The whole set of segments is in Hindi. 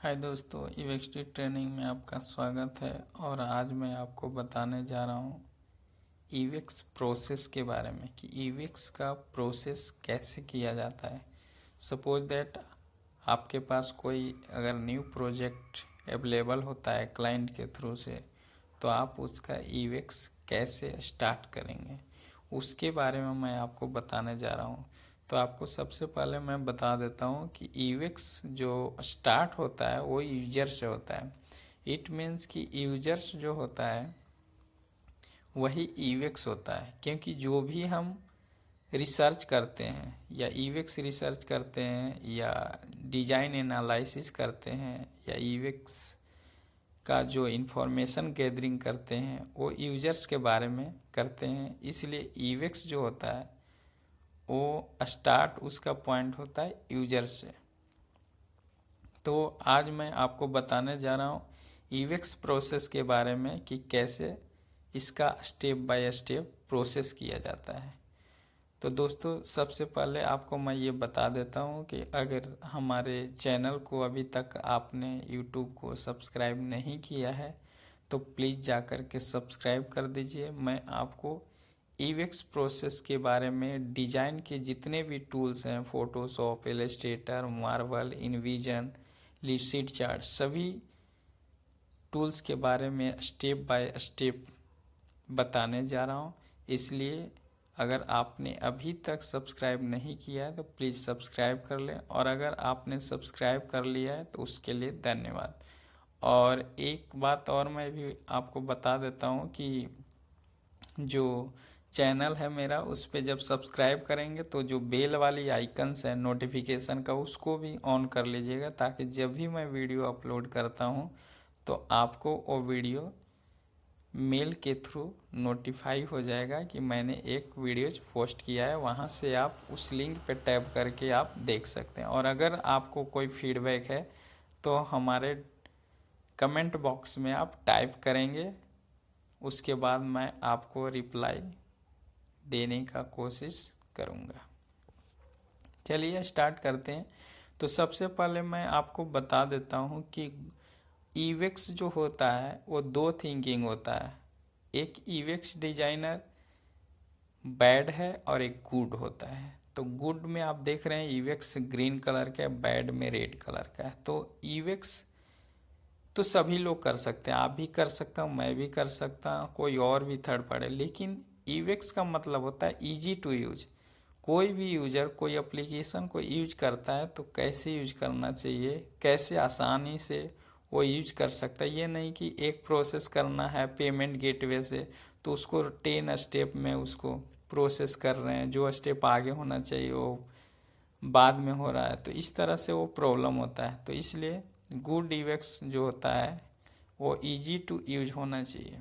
हाय दोस्तों, ईवेक्सटी ट्रेनिंग में आपका स्वागत है। और आज मैं आपको बताने जा रहा हूँ ईवेक्स प्रोसेस के बारे में कि ईवेक्स का प्रोसेस कैसे किया जाता है। सपोज दैट आपके पास कोई अगर न्यू प्रोजेक्ट अवेलेबल होता है क्लाइंट के थ्रू से, तो आप उसका ईवेक्स कैसे स्टार्ट करेंगे उसके बारे में मैं आपको बताने जा रहा हूँ। तो आपको सबसे पहले मैं बता देता हूँ कि ईवेक्स जो स्टार्ट होता है वो यूजर से होता है। इट मीन्स कि यूजर्स जो होता है वही ईवेक्स होता है, क्योंकि जो भी हम रिसर्च करते हैं या ईवेक्स रिसर्च करते हैं या डिजाइन एनालिसिस करते हैं या ईवेक्स का जो इन्फॉर्मेशन गैदरिंग करते हैं वो यूजर्स के बारे में करते हैं। इसलिए ईवेक्स जो होता है वो स्टार्ट उसका पॉइंट होता है यूजर से। तो आज मैं आपको बताने जा रहा हूँ ईवेक्स प्रोसेस के बारे में कि कैसे इसका स्टेप बाय स्टेप प्रोसेस किया जाता है। तो दोस्तों, सबसे पहले आपको मैं ये बता देता हूँ कि अगर हमारे चैनल को अभी तक आपने यूट्यूब को सब्सक्राइब नहीं किया है तो प्लीज़ जाकर के सब्सक्राइब कर दीजिए। मैं आपको ईवेक्स प्रोसेस के बारे में डिजाइन के जितने भी टूल्स हैं, Photoshop, Illustrator, Marvel, InVision, Lucidchart, सभी टूल्स के बारे में स्टेप बाय स्टेप बताने जा रहा हूँ। इसलिए अगर आपने अभी तक सब्सक्राइब नहीं किया है तो प्लीज़ सब्सक्राइब कर लें, और अगर आपने सब्सक्राइब कर लिया है तो उसके लिए धन्यवाद। और एक बात और मैं भी आपको बता देता हूँ कि जो चैनल है मेरा, उस पे जब सब्सक्राइब करेंगे तो जो बेल वाली आइकन्स है नोटिफिकेशन का, उसको भी ऑन कर लीजिएगा, ताकि जब भी मैं वीडियो अपलोड करता हूँ तो आपको वो वीडियो मेल के थ्रू नोटिफाई हो जाएगा कि मैंने एक वीडियो पोस्ट किया है। वहाँ से आप उस लिंक पे टैप करके आप देख सकते हैं। और अगर आपको कोई फीडबैक है तो हमारे कमेंट बॉक्स में आप टाइप करेंगे, उसके बाद मैं आपको रिप्लाई देने का कोशिश करूँगा। चलिए स्टार्ट करते हैं। तो सबसे पहले मैं आपको बता देता हूँ कि ईवेक्स जो होता है वो दो थिंकिंग होता है। एक ईवेक्स डिजाइनर बैड है और एक गुड होता है। तो गुड में आप देख रहे हैं ईवेक्स ग्रीन कलर का है, बैड में रेड कलर का है। तो ईवेक्स तो सभी लोग कर सकते हैं, आप भी कर सकता हूँ, मैं भी कर सकता हूँ, कोई और भी थर्ड पार्टी। लेकिन ईवेक्स का मतलब होता है इजी टू यूज। कोई भी यूजर कोई एप्लीकेशन को यूज करता है तो कैसे यूज करना चाहिए, कैसे आसानी से वो यूज कर सकता है। ये नहीं कि एक प्रोसेस करना है पेमेंट गेटवे से तो उसको 10 स्टेप में उसको प्रोसेस कर रहे हैं, जो स्टेप आगे होना चाहिए वो बाद में हो रहा है, तो इस तरह से वो प्रॉब्लम होता है। तो इसलिए गुड ईवेक्स जो होता है वो इजी टू यूज होना चाहिए।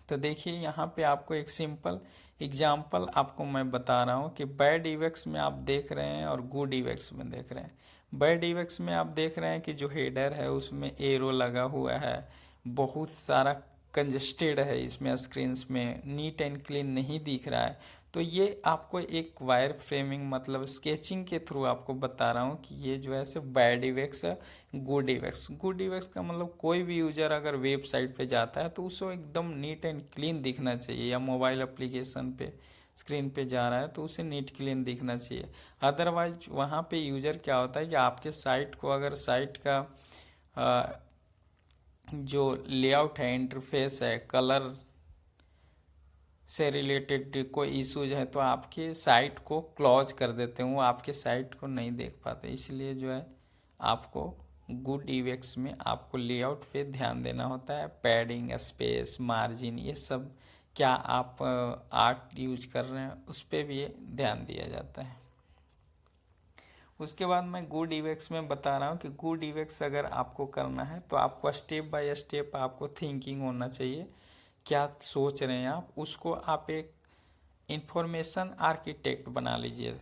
तो देखिए यहाँ पे आपको एक सिंपल एग्जाम्पल आपको मैं बता रहा हूँ कि बैड ईवेक्स में आप देख रहे हैं और गुड ईवेक्स में देख रहे हैं। बैड ईवेक्स में आप देख रहे हैं कि जो हेडर है उसमें एरो लगा हुआ है, बहुत सारा कंजस्टेड है, इसमें स्क्रीन्स में नीट एंड क्लीन नहीं दिख रहा है। तो ये आपको एक वायर फ्रेमिंग मतलब स्केचिंग के थ्रू आपको बता रहा हूँ कि ये जो है सिर्फ बैड इवेक्स है। गुड इवेक्स का मतलब कोई भी यूजर अगर वेबसाइट पे जाता है तो उसको एकदम नीट एंड क्लीन दिखना चाहिए, या मोबाइल एप्लीकेशन पे स्क्रीन पे जा रहा है तो उसे नीट क्लीन दिखना चाहिए। अदरवाइज वहाँ पे यूजर क्या होता है कि आपके साइट को, अगर साइट का जो लेआउट है, इंटरफेस है, कलर से रिलेटेड कोई इश्यूज है तो आपके साइट को क्लोज कर देते हैं, वो आपके साइट को नहीं देख पाते। इसलिए जो है आपको गुड ईवेक्स में आपको लेआउट पे ध्यान देना होता है, पैडिंग, स्पेस, मार्जिन, ये सब क्या आप आर्ट यूज कर रहे हैं उस पर भी ध्यान दिया जाता है। उसके बाद मैं गुड ईवेक्स में बता रहा हूँ कि गुड ईवेक्स अगर आपको करना है तो आपको स्टेप बाय स्टेप आपको थिंकिंग होना चाहिए, क्या सोच रहे हैं आप, उसको आप एक इंफॉर्मेशन आर्किटेक्ट बना लीजिए।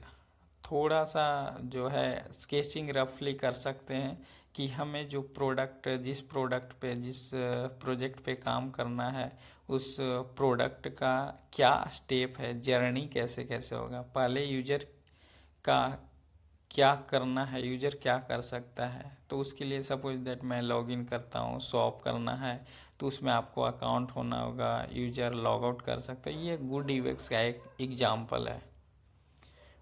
थोड़ा सा जो है स्केचिंग रफली कर सकते हैं कि हमें जो प्रोडक्ट, जिस प्रोडक्ट पे, जिस प्रोजेक्ट पे काम करना है उस प्रोडक्ट का क्या स्टेप है, जर्नी कैसे कैसे होगा। पहले यूजर का क्या करना है, यूजर क्या कर सकता है। तो उसके लिए सपोज दैट मैं लॉगिन करता हूँ, स्वैप करना है तो उसमें आपको अकाउंट होना होगा, यूजर लॉग आउट कर सकता है। ये गुड यूएक्स का एक एग्जाम्पल है।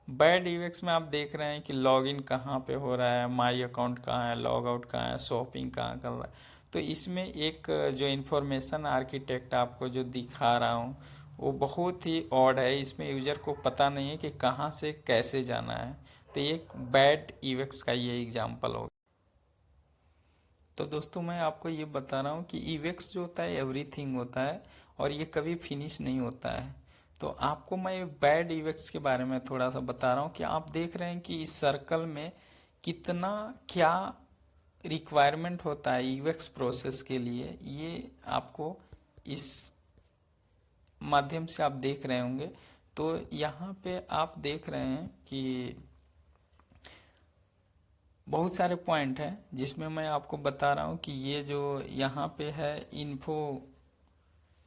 बैड यूएक्स में आप देख रहे हैं कि लॉगिन कहाँ पे हो रहा है, माई अकाउंट कहाँ है, लॉग आउट कहाँ है, शॉपिंग कहाँ कर रहा है। तो इसमें एक जो इन्फॉर्मेशन आर्किटेक्ट आपको जो दिखा रहा हूँ वो बहुत ही ऑड है। इसमें यूजर को पता नहीं है कि कहाँ से कैसे जाना है। तो एक बैड यूएक्स का ये एग्जाम्पल हो। तो दोस्तों मैं आपको ये बता रहा हूँ कि यूएक्स जो होता है एवरीथिंग होता है और ये कभी फिनिश नहीं होता है। तो आपको मैं बैड यूएक्स के बारे में थोड़ा सा बता रहा हूँ कि आप देख रहे हैं कि इस सर्कल में कितना क्या रिक्वायरमेंट होता है यूएक्स प्रोसेस के लिए। ये आपको इस माध्यम से आप देख रहे होंगे। तो यहाँ पे आप देख रहे हैं कि बहुत सारे पॉइंट हैं जिसमें मैं आपको बता रहा हूँ कि ये जो यहाँ पे है इन्फो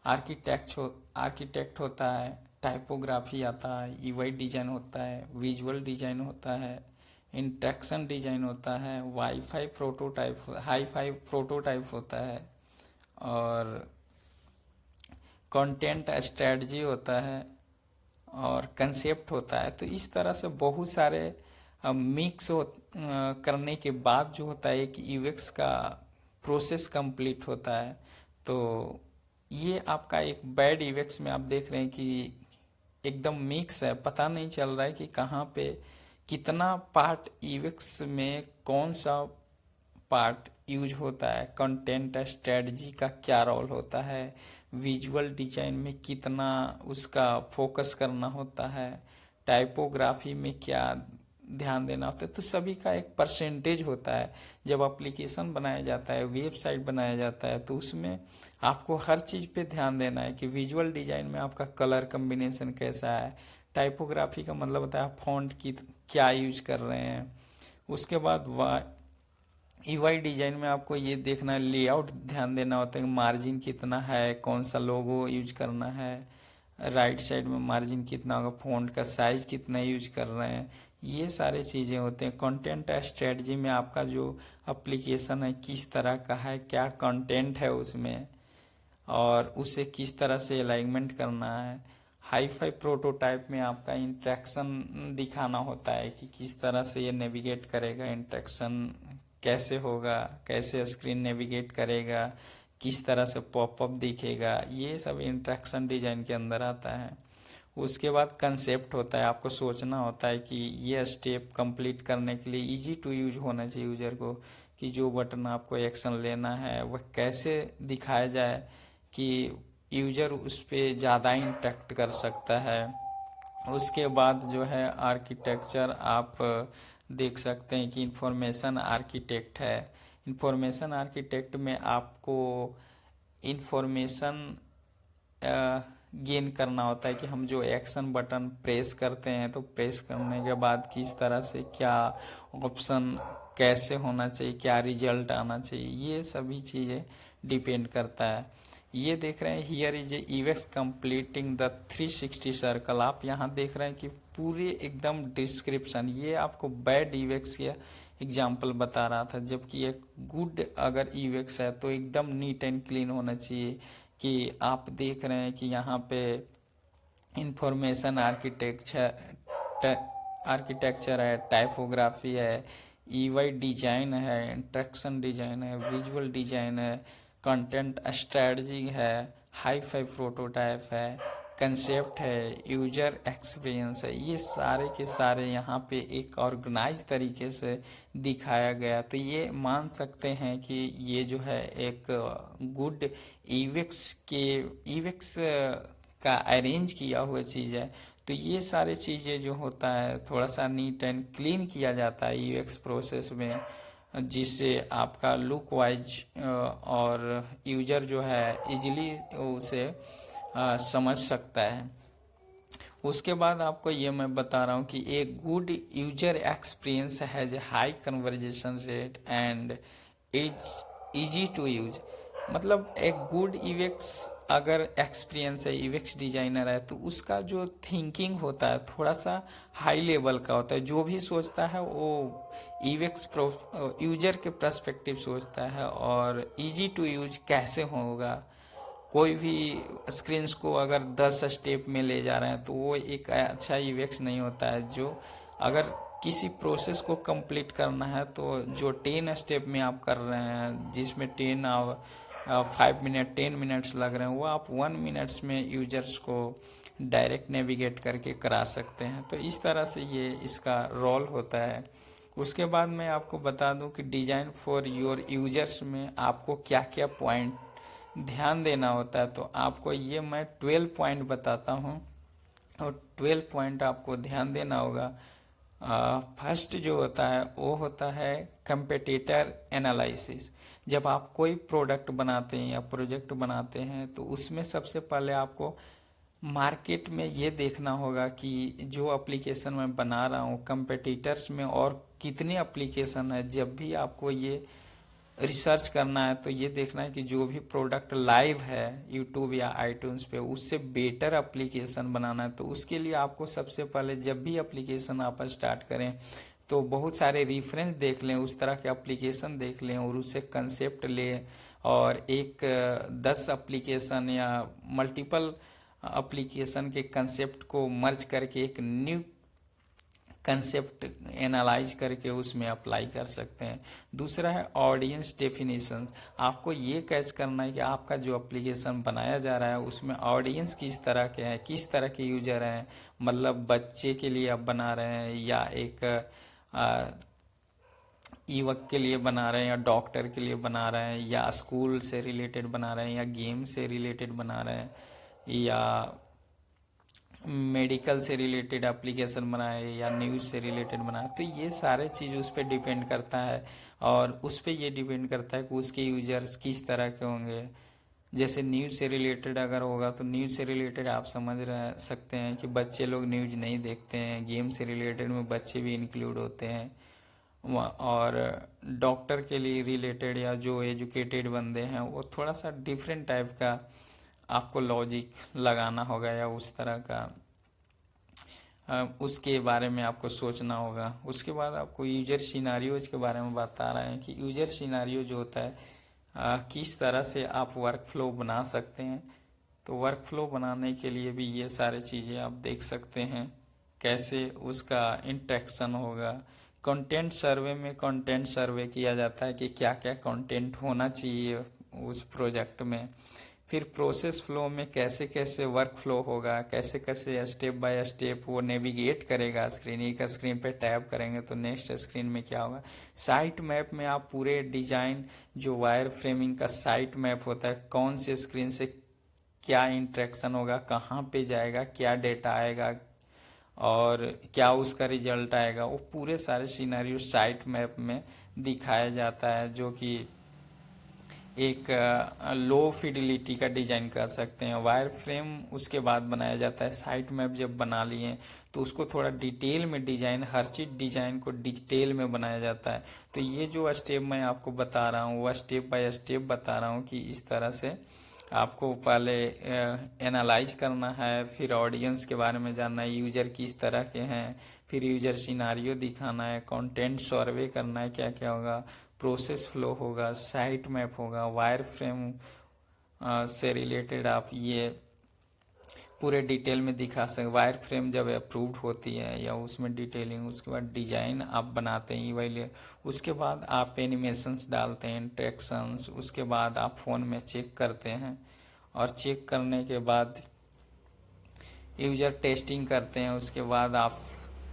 आर्किटेक्ट होता है, टाइपोग्राफी आता है, यूआई डिजाइन होता है, विजुअल डिजाइन होता है, इंट्रैक्शन डिजाइन होता है, हाई फाई प्रोटोटाइप होता है और कंटेंट स्ट्रेटजी होता है और कंसेप्ट होता है। तो इस तरह से बहुत सारे मिक्स करने के बाद जो होता है एक यूएक्स का प्रोसेस कंप्लीट होता है। तो ये आपका एक बैड यूएक्स में आप देख रहे हैं कि एकदम मिक्स है, पता नहीं चल रहा है कि कहाँ पे कितना पार्ट यूएक्स में कौन सा पार्ट यूज होता है, कंटेंट स्ट्रेटजी का क्या रोल होता है, विजुअल डिजाइन में कितना उसका फोकस करना होता है, टाइपोग्राफी में क्या ध्यान देना होता है। तो सभी का एक परसेंटेज होता है। जब एप्लीकेशन बनाया जाता है, वेबसाइट बनाया जाता है, तो उसमें आपको हर चीज़ पे ध्यान देना है कि विजुअल डिजाइन में आपका कलर कम्बिनेशन कैसा है, टाइपोग्राफी का मतलब होता है फॉन्ट की क्या यूज कर रहे हैं। उसके बाद यूआई डिजाइन में आपको ये देखना है, लेआउट ध्यान देना होता है कि मार्जिन कितना है, कौन सा लोगो यूज करना है, राइट साइड में मार्जिन कितना होगा, फ़ॉन्ट का साइज कितना यूज कर रहे हैं। ये सारे चीज़ें होते हैं। कंटेंट स्ट्रेटजी में आपका जो एप्लीकेशन है किस तरह का है, क्या कंटेंट है उसमें और उसे किस तरह से अलाइनमेंट करना है। हाई फाई प्रोटोटाइप में आपका इंट्रैक्शन दिखाना होता है कि किस तरह से ये नेविगेट करेगा, इंट्रैक्शन कैसे होगा, कैसे स्क्रीन नेविगेट करेगा, किस तरह से पॉपअप दिखेगा। ये सब इंट्रैक्शन डिजाइन के अंदर आता है। उसके बाद कंसेप्ट होता है, आपको सोचना होता है कि ये स्टेप कंप्लीट करने के लिए इजी टू यूज होना चाहिए यूजर को, कि जो बटन आपको एक्शन लेना है वह कैसे दिखाया जाए कि यूजर उस पर ज़्यादा इंटरेक्ट कर सकता है। उसके बाद जो है आर्किटेक्चर आप देख सकते हैं कि इंफॉर्मेशन आर्किटेक्ट है। इंफॉर्मेशन आर्किटेक्ट में आपको इंफॉर्मेशन गेन करना होता है कि हम जो एक्शन बटन प्रेस करते हैं तो प्रेस करने के बाद किस तरह से क्या ऑप्शन कैसे होना चाहिए, क्या रिजल्ट आना चाहिए, ये सभी चीज़ें डिपेंड करता है। ये देख रहे हैं here is a UX completing the 360 circle. आप यहाँ देख रहे हैं कि पूरे एकदम डिस्क्रिप्शन, ये आपको बैड यूएक्स के एग्जाम्पल बता रहा था, जबकि एक गुड अगर यूएक्स है तो एकदम नीट एंड क्लीन होना चाहिए। कि आप देख रहे हैं कि यहाँ पे इंफॉर्मेशन आर्किटेक्चर है, टाइपोग्राफी है, ईवाई डिजाइन है, इंट्रैक्शन डिजाइन है, विजुअल डिजाइन है, कंटेंट स्ट्रेटजी है, हाई फाई प्रोटोटाइप है, कंसेप्ट है, यूजर एक्सपीरियंस है। ये सारे के सारे यहाँ पे एक ऑर्गेनाइज तरीके से दिखाया गया। तो ये मान सकते हैं कि ये जो है एक गुड ईवेक्स का अरेंज किया हुआ चीज़ है। तो ये सारे चीज़ें जो होता है थोड़ा सा नीट एंड क्लीन किया जाता है यूएक्स प्रोसेस में, जिससे आपका लुक वाइज और यूजर जो है इजीली उसे समझ सकता है। उसके बाद आपको ये मैं बता रहा हूँ कि एक good user experience has a high conversion rate and is easy to use. मतलब एक गुड यूएक्स अगर एक्सपीरियंस है, यूएक्स डिजाइनर है, तो उसका जो थिंकिंग होता है थोड़ा सा हाई लेवल का होता है। जो भी सोचता है वो यूएक्स यूजर के पर्सपेक्टिव सोचता है, और इजी टू यूज कैसे होगा। कोई भी स्क्रीन्स को अगर 10 स्टेप में ले जा रहे हैं तो वो एक अच्छा यूएक्स नहीं होता है। जो अगर किसी प्रोसेस को कंप्लीट करना है तो जो 10 स्टेप में आप कर रहे हैं, जिसमें 5 मिनट 10 मिनट्स लग रहे हैं, वो आप 1 मिनट्स में यूजर्स को डायरेक्ट नेविगेट करके करा सकते हैं। तो इस तरह से ये इसका रोल होता है। उसके बाद मैं आपको बता दूं कि डिजाइन फॉर योर यूजर्स में आपको क्या क्या पॉइंट ध्यान देना होता है। तो आपको ये मैं 12 पॉइंट बताता हूँ, और 12 पॉइंट आपको ध्यान देना होगा। फर्स्ट जो होता है वो होता है कंपेटिटर एनालिसिस। जब आप कोई प्रोडक्ट बनाते हैं या प्रोजेक्ट बनाते हैं तो उसमें सबसे पहले आपको मार्केट में ये देखना होगा कि जो एप्लीकेशन मैं बना रहा हूँ कंपेटिटर्स में और कितने एप्लीकेशन है। जब भी आपको ये रिसर्च करना है तो ये देखना है कि जो भी प्रोडक्ट लाइव है यूट्यूब या आईट्यून्स पे, उससे बेटर एप्लीकेशन बनाना है। तो उसके लिए आपको सबसे पहले जब भी एप्लीकेशन आप स्टार्ट करें तो बहुत सारे रेफरेंस देख लें, उस तरह के एप्लीकेशन देख लें और उससे कंसेप्ट लें, और एक 10 एप्लीकेशन या मल्टीपल एप्लीकेशन के कंसेप्ट को मर्ज करके एक न्यू कंसेप्ट एनालाइज करके उसमें अप्लाई कर सकते हैं। दूसरा है ऑडियंस डेफिनेशंस। आपको ये कैच करना है कि आपका जो एप्लीकेशन बनाया जा रहा है उसमें ऑडियंस किस तरह के हैं, किस तरह के यूजर हैं। मतलब बच्चे के लिए आप बना रहे हैं, या एक युवक के लिए बना रहे हैं, या डॉक्टर के लिए बना रहे हैं, या स्कूल से रिलेटेड बना रहे हैं, या गेम से रिलेटेड बना रहे हैं, या मेडिकल से रिलेटेड एप्लीकेशन बनाए, या न्यूज़ से रिलेटेड बनाए। तो ये सारे चीज़ उस पर डिपेंड करता है, और उस पर ये डिपेंड करता है कि उसके यूजर्स किस तरह के होंगे। जैसे न्यूज़ से रिलेटेड अगर होगा तो न्यूज़ से रिलेटेड आप समझ रह सकते हैं कि बच्चे लोग न्यूज़ नहीं देखते हैं। गेम से रिलेटेड में बच्चे भी इंक्लूड होते हैं। और डॉक्टर के लिए रिलेटेड या जो एजुकेटेड बंदे हैं वो थोड़ा सा डिफरेंट टाइप का आपको लॉजिक लगाना होगा, या उस तरह का उसके बारे में आपको सोचना होगा। उसके बाद आपको यूजर सिनारियोज के बारे में बता रहे हैं कि यूजर सिनारियो जो होता है किस तरह से आप वर्क फ्लो बना सकते हैं। तो वर्क फ्लो बनाने के लिए भी ये सारे चीज़ें आप देख सकते हैं, कैसे उसका इंटरेक्शन होगा। कंटेंट सर्वे में कंटेंट सर्वे किया जाता है कि क्या क्या कंटेंट होना चाहिए उस प्रोजेक्ट में। फिर प्रोसेस फ्लो में कैसे कैसे वर्क फ्लो होगा, कैसे कैसे स्टेप बाय स्टेप वो नेविगेट करेगा स्क्रीन। एक स्क्रीन पे टैप करेंगे तो नेक्स्ट स्क्रीन में क्या होगा। साइट मैप में आप पूरे डिजाइन, जो वायर फ्रेमिंग का साइट मैप होता है, कौन से स्क्रीन से क्या इंट्रैक्शन होगा, कहाँ पे जाएगा, क्या डेटा आएगा और क्या उसका रिजल्ट आएगा, वो पूरे सारे सिनेरियो साइट मैप में दिखाया जाता है। जो कि एक लो फिडिलिटी का डिजाइन कर सकते हैं। वायर फ्रेम उसके बाद बनाया जाता है। साइट मैप जब बना लिए तो उसको थोड़ा डिटेल में डिजाइन, हर चीज डिजाइन को डिटेल में बनाया जाता है। तो ये जो स्टेप मैं आपको बता रहा हूँ वो स्टेप बाय स्टेप बता रहा हूँ कि इस तरह से आपको पहले एनालाइज करना है, फिर ऑडियंस के बारे में जानना है, यूजर किस तरह के हैं, फिर यूजर सिनारियो दिखाना है, कंटेंट सर्वे करना है क्या क्या होगा, प्रोसेस फ्लो होगा, साइट मैप होगा, वायर फ्रेम से रिलेटेड आप ये पूरे डिटेल में दिखा सकते। वायर फ्रेम जब अप्रूव्ड होती है या उसमें डिटेलिंग, उसके बाद डिजाइन आप बनाते हैं वही, उसके बाद आप एनिमेशंस डालते हैं, इंट्रैक्शंस, उसके बाद आप फ़ोन में चेक करते हैं, और चेक करने के बाद यूजर टेस्टिंग करते हैं, उसके बाद आप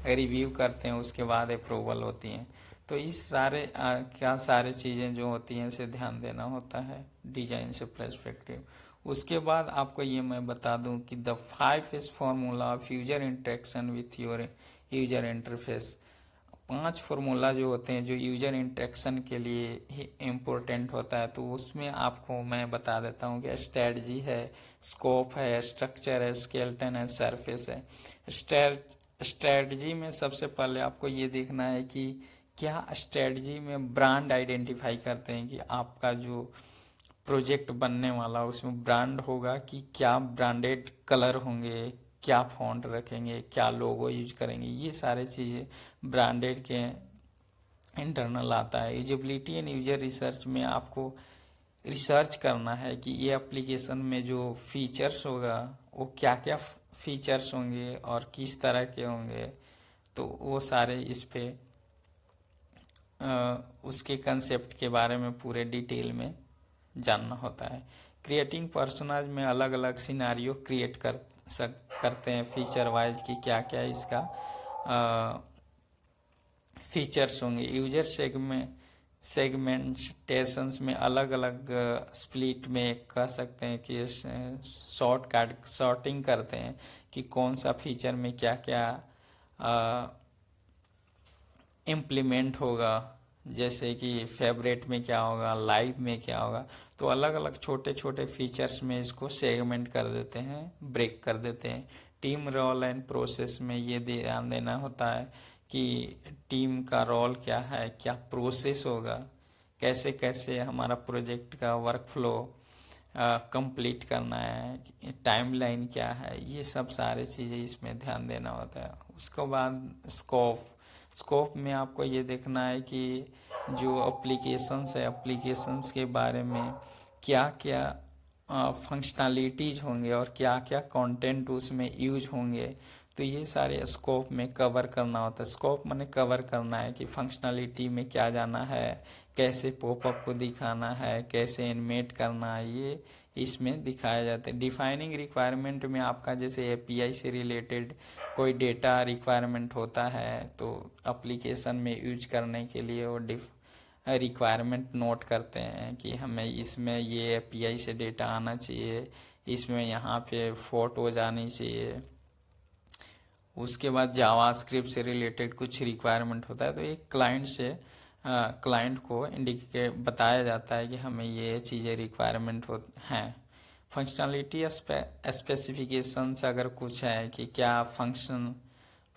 रिव्यू करते हैं, उसके बाद अप्रूवल होती हैं। तो इस सारे क्या सारे चीज़ें जो होती हैं इसे ध्यान देना होता है डिजाइन से पर्सपेक्टिव। उसके बाद आपको ये मैं बता दूं कि the 5S formula of user interaction with your user interface. 5 formula जो होते हैं जो यूजर इंटरेक्शन के लिए ही इम्पोर्टेंट होता है, तो उसमें आपको मैं बता देता हूँ कि स्ट्रेटजी है, स्कोप है, स्ट्रक्चर है, स्केलेटन है, सरफेस है। स्ट्रेटजी में सबसे पहले आपको ये देखना है कि क्या स्ट्रेटजी में ब्रांड आइडेंटिफाई करते हैं कि आपका जो प्रोजेक्ट बनने वाला, उसमें ब्रांड होगा कि क्या ब्रांडेड कलर होंगे, क्या फॉन्ट रखेंगे, क्या लोगो यूज करेंगे, ये सारे चीज़ें ब्रांडेड के इंटरनल आता है। यूजेबिलिटी एंड यूजर रिसर्च में आपको रिसर्च करना है कि ये एप्लीकेशन में जो फीचर्स होगा वो क्या क्या फीचर्स होंगे और किस तरह के होंगे, तो वो सारे इस पे उसके कंसेप्ट के बारे में पूरे डिटेल में जानना होता है। क्रिएटिंग पर्सोनाज में अलग अलग सिनारियो क्रिएट करते हैं फीचर वाइज कि क्या क्या इसका फीचर्स होंगे। यूजर सेगमेंटेशंस में अलग अलग स्प्लिट में कह सकते हैं कि सॉर्टिंग करते हैं कि कौन सा फीचर में क्या क्या इम्प्लीमेंट होगा, जैसे कि फेवरेट में क्या होगा, लाइव में क्या होगा। तो अलग अलग छोटे छोटे फीचर्स में इसको सेगमेंट कर देते हैं, ब्रेक कर देते हैं। टीम रोल एंड प्रोसेस में ये ध्यान देना होता है कि टीम का रोल क्या है, क्या प्रोसेस होगा, कैसे कैसे हमारा प्रोजेक्ट का वर्क फ्लो कंप्लीट करना है, टाइमलाइन क्या है, ये सब सारे चीज़ें इसमें ध्यान देना होता है। उसके बाद स्कोप में आपको ये देखना है कि जो एप्लीकेशंस है, एप्लीकेशंस के बारे में क्या क्या फंक्शनैलिटीज होंगे और क्या क्या कंटेंट उसमें यूज होंगे, तो ये सारे स्कोप में कवर करना होता है। स्कोप माने कवर करना है कि फंक्शनैलिटी में क्या जाना है, कैसे पॉपअप को दिखाना है, कैसे एनिमेट करना है, ये इसमें दिखाया जाता है। डिफाइनिंग रिक्वायरमेंट में आपका जैसे एपीआई से रिलेटेड कोई डेटा रिक्वायरमेंट होता है तो एप्लीकेशन में यूज करने के लिए वो रिक्वायरमेंट नोट करते हैं कि हमें इसमें ये एपीआई से डेटा आना चाहिए, इसमें यहाँ पे फोटो जानी चाहिए। उसके बाद जावास्क्रिप्ट से रिलेटेड कुछ रिक्वायरमेंट होता है तो एक क्लाइंट को इंडिकेट बताया जाता है कि हमें ये चीज़ें रिक्वायरमेंट हैं। फंक्शनलिटी स्पेसिफिकेशंस अगर कुछ है कि क्या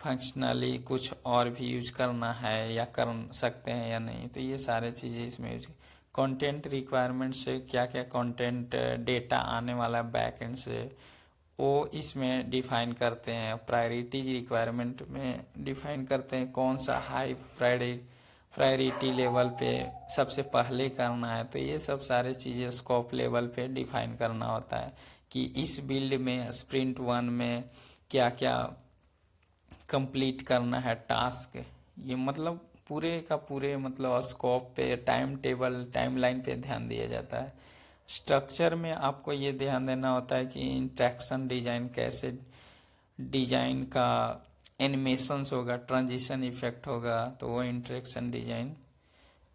फंक्शनली कुछ और भी यूज करना है या कर सकते हैं या नहीं, तो ये सारे चीज़ें इसमें यूज। कंटेंट रिक्वायरमेंट से क्या क्या कंटेंट डेटा आने वाला बैक एंड से वो इसमें डिफाइन करते हैं। प्रायोरिटीज रिक्वायरमेंट में डिफाइन करते हैं कौन सा हाई प्रायोरिटी लेवल पे सबसे पहले करना है, तो ये सब सारे चीज़ें स्कोप लेवल पे डिफाइन करना होता है कि इस बिल्ड में स्प्रिंट 1 में क्या क्या कंप्लीट करना है टास्क। ये मतलब पूरे का पूरे मतलब स्कोप पे टाइम टेबल टाइमलाइन पे ध्यान दिया जाता है। स्ट्रक्चर में आपको ये ध्यान देना होता है कि इंटरेक्शन डिजाइन कैसे डिजाइन का एनिमेशंस होगा, ट्रांजिशन इफेक्ट होगा, तो वो इंटरेक्शन डिजाइन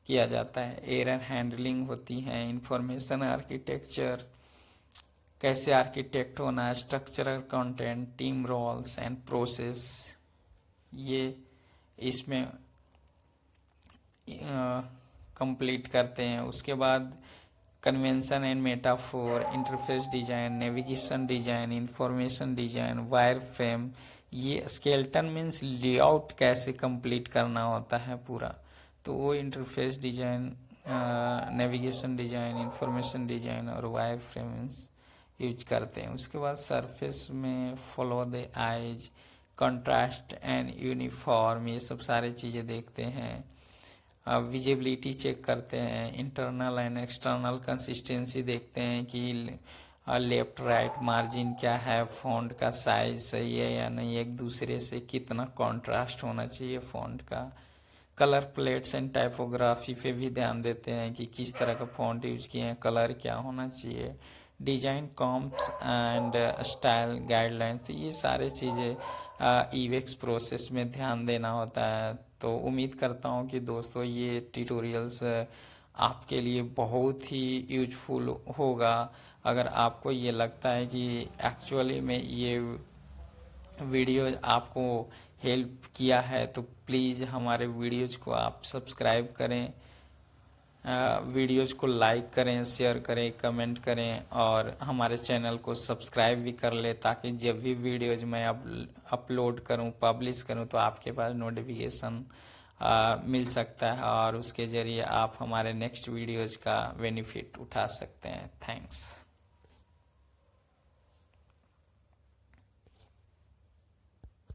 किया जाता है। एरर हैंडलिंग होती है, इंफॉर्मेशन आर्किटेक्चर कैसे आर्किटेक्ट होना है, structural content, team roles and process, ये इसमें कंप्लीट करते हैं। उसके बाद convention and metaphor, interface design, navigation design, information design, wireframe, ये स्केलेटन मीन्स लेआउट कैसे कंप्लीट करना होता है पूरा, तो वो interface design, navigation design, information design और वायर फ्रेम्स यूज करते हैं। उसके बाद सरफेस में follow the eyes, contrast and uniform, ये सब सारी चीज़ें देखते हैं। विजिबिलिटी चेक करते हैं, इंटरनल एंड एक्सटर्नल कंसिस्टेंसी देखते हैं कि लेफ्ट राइट मार्जिन क्या है, फॉन्ट का साइज सही है या नहीं, एक दूसरे से कितना कॉन्ट्रास्ट होना चाहिए फॉन्ट का। कलर प्लेट्स एंड टाइपोग्राफी पे भी ध्यान देते हैं कि किस तरह का फॉन्ट यूज किए हैं, कलर क्या होना चाहिए। Design comps and style guidelines, ये सारे चीज़ें ईवेक्स प्रोसेस में ध्यान देना होता है। तो उम्मीद करता हूँ कि दोस्तों ये ट्यूटोरियल्स आपके लिए बहुत ही यूजफुल होगा। अगर आपको ये लगता है कि एक्चुअली में ये वीडियो आपको हेल्प किया है तो प्लीज़ हमारे वीडियोज को आप सब्सक्राइब करें, वीडियोज को लाइक करें, शेयर करें, कमेंट करें और हमारे चैनल को सब्सक्राइब भी कर ले, ताकि जब भी वीडियोज मैं अपलोड करूं, पब्लिश करूं, तो आपके पास नोटिफिकेशन मिल सकता है और उसके ज़रिए आप हमारे नेक्स्ट वीडियोज़ का बेनिफिट उठा सकते हैं। थैंक्स।